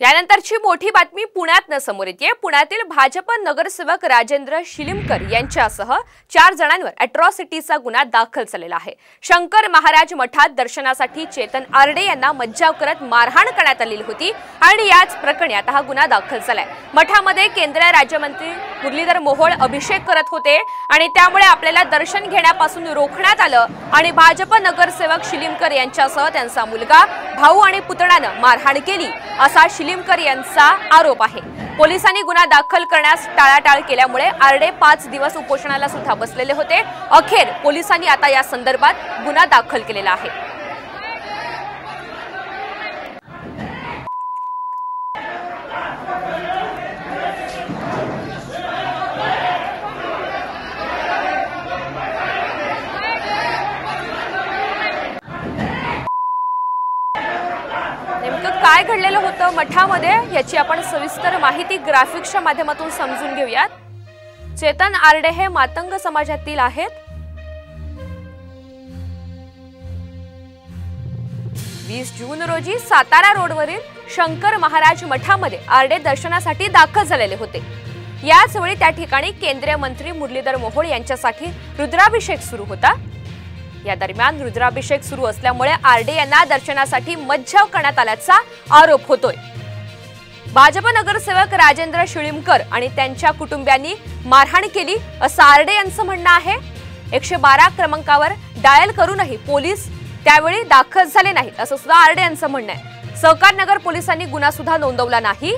यानंतरची मोठी बातमी पुण्यातनं समोर येते। पुण्यातील भाजप नगरसेवक राजेंद्र शिलीमकर यांच्यासह 4 जणांवर अॅट्रॉसिटीचा गुन्हा दाखल झालेला आहे। शंकर महाराज मठात दर्शनासाठी चेतन आरडे यांना मज्जाव करत मारहाण करण्यात आलेली होती आणि याच प्रकरणी आता हा गुन्हा दाखल झालाय। मठामध्ये केंद्रीय राज्यमंत्री मुरलीधर मोहोळ अभिषेक करत होते आणि त्यामुळे आपल्याला दर्शन घेण्यापासून रोखण्यात आलं आणि भाजप नगरसेवक शिलीमकर यांच्यासह त्यांचा मुलगा, भाऊ आणि पुतण्यानं मारहाण केली असा शिलीमकर यांचा आरोप आहे। पोलिसांनी गुन्हा दाखल करण्यास टाळाटाळ केल्यामुळे आरडे 5 दिवस उपोषणाला सुद्धा बसलेले होते। अखेर पोलिसांनी आता या संदर्भात गुन्हा दाखल केलेला आहे। नेमकं काय घडलेलं होतं मठामध्ये याची आपण सविस्तर माहिती ग्राफिक्सच्या माध्यमातून समजून घेऊयात। चेतन आरडे हे मातंग समाजातील आहेत। 20 जून रोजी सातारा रोडवरील शंकर महाराज मठामध्ये आरडे दर्शनासाठी दाखल झालेले होते। याच वेळी त्या ठिकाणी केंद्रीय मंत्री मुरलीधर मोहोळ यांच्यासाठी रुद्राभिषेक सुरू होता। या दरम्यान रुद्राभिषेक सुरू असल्यामुळे आरडे यांना दर्शनासाठी मज्जाव करण्यात आल्याचा आरोप होतोय। भाजप नगरसेवक राजेंद्र शिलीमकर आणि त्यांच्या कुटुंबियांनी मारहाण केली असं आरडे यांचं म्हणणं आहे। 112 क्रमांकावर डायल करूनही पोलीस त्यावेळी दाखल झाले नाहीत असं सुद्धा आरडे यांचं म्हणणं आहे। सहकारनगर पोलिसांनी गुन्हा सुद्धा नोंदवला नाही।